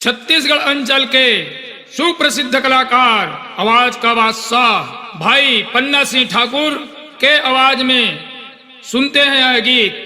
छत्तीसगढ़ अंचल के सुप्रसिद्ध कलाकार आवाज का बादशाह भाई पन्ना सिंह ठाकुर के आवाज में सुनते हैं यह गीत।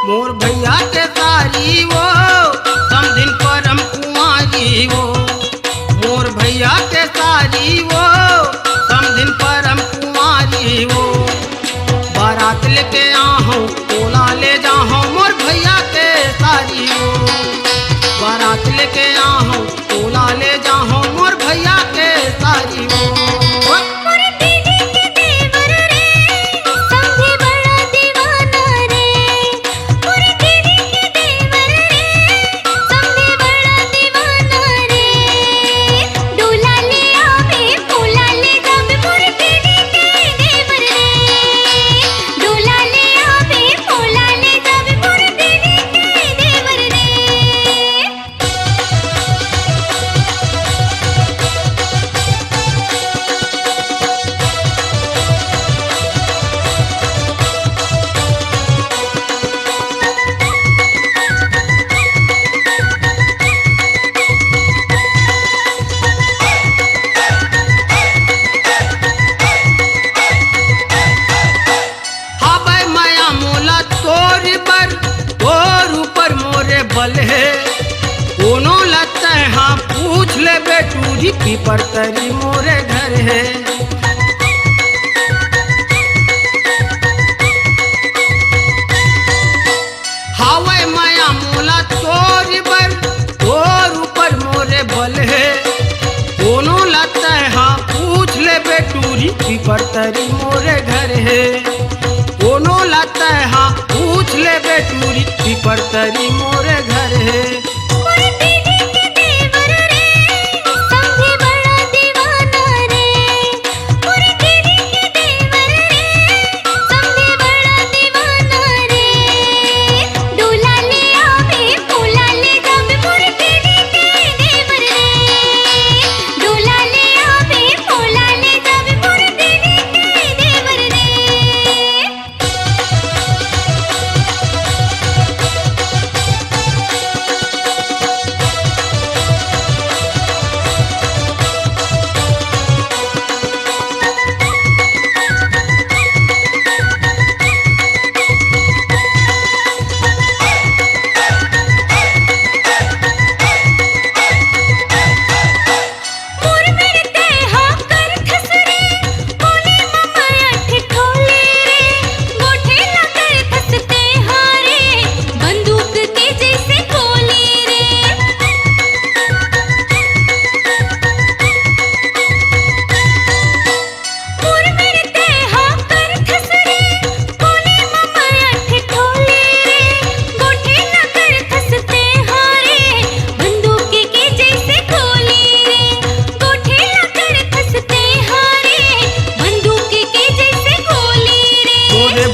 मोर भैया के सारी वो समधिन परम कुमारी वो, मोर भैया के सारी वो समधिन परम कुमारी वो। बारात लेके आहूँ तोला ले जाऊँ मोर भैया के सारी वो, बारात लेके आहूँ तोला ले जाऊँ मोर भैया के सारी वो। कोनो लगता है हाँ पूछ ले बेटूरी पीपर तरी मोरे घर है। हावे माया मोला तोरी बर तोर ऊपर मोरे बल है। कोनो लगता है हाँ पूछ ले बेटूरी पीपर तरी मोरे घर है। कोनो लगता है हाँ पूछ ले बेटूरी पीपर तरी मोरे घर है।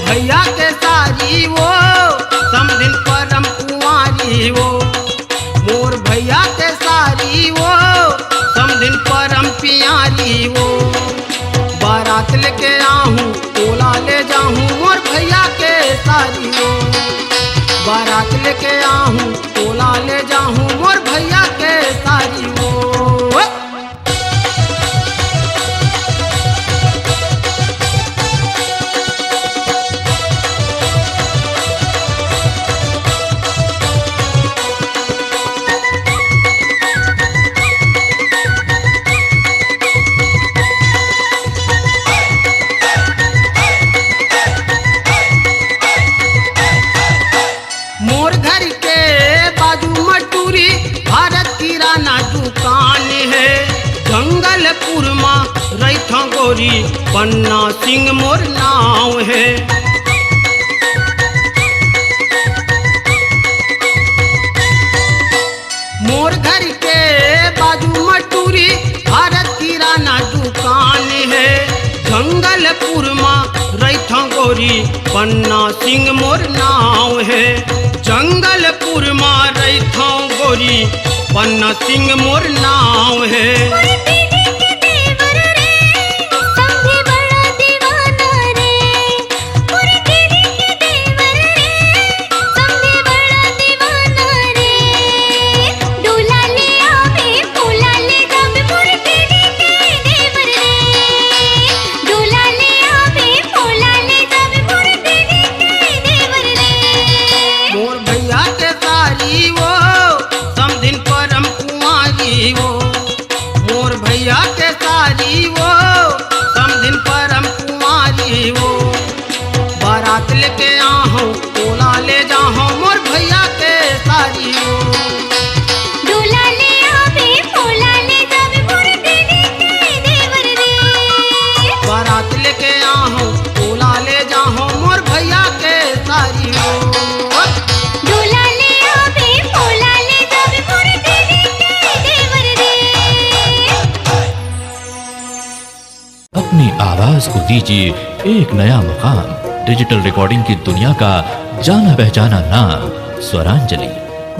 भैया के सारी वो समधिन परम कुंवारी वो, मोर भैया के सारी वो समधिन परम प्यारी वो। बारात लेके आहूँ तोला ले जाऊँ मोर भैया के सारी वो, बारात लेके आहूँ तोला ले जाऊँ मोर भैया के सारी वो। मोर घर के बाजू मटूरी भारत किराना दुकान है। जंगलपुर माँ रैथा गोरी पन्ना सिंह मोर नाव है। मोर घर के बाजू मटूरी भारत किराना दुकान है। जंगलपुर माँ गोरी पन्ना सिंह मोर नाव है। जंगलपुर माँ रैथो गोरी पन्ना सिंह मोर नाव है। अपनी आवाज को दीजिए एक नया मुकाम। डिजिटल रिकॉर्डिंग की दुनिया का जाना पहचाना नाम स्वरांजलि,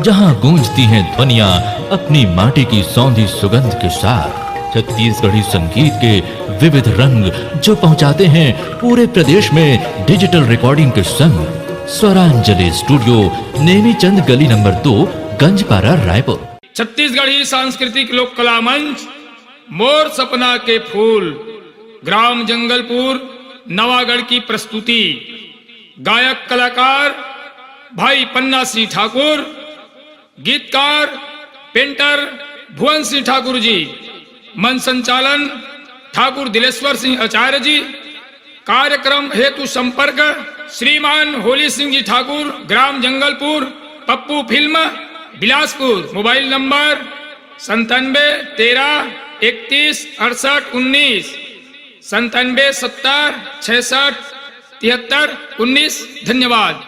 जहां गूंजती हैं ध्वनियां अपनी माटी की सौंधी सुगंध के साथ। छत्तीसगढ़ी संगीत के विविध रंग जो पहुंचाते हैं पूरे प्रदेश में डिजिटल रिकॉर्डिंग के संग। स्वरांजलि स्टूडियो नेमीचंद गली नंबर 2 गंजपारा रायपुर। छत्तीसगढ़ी सांस्कृतिक लोक कला मंच मोर सपना के फूल ग्राम जंगलपुर नवागढ़ की प्रस्तुति। गायक कलाकार भाई पन्ना सिंह ठाकुर, गीतकार पेंटर भुवन सिंह ठाकुर जी, मंच संचालन ठाकुर दिलेश्वर सिंह आचार्य जी। कार्यक्रम हेतु संपर्क श्रीमान होली सिंह जी ठाकुर, ग्राम Jangalpur, Pappu film, Bilaspur. Mobile number 97 13 31 68 19, 97 70 66 73 19। धन्यवाद।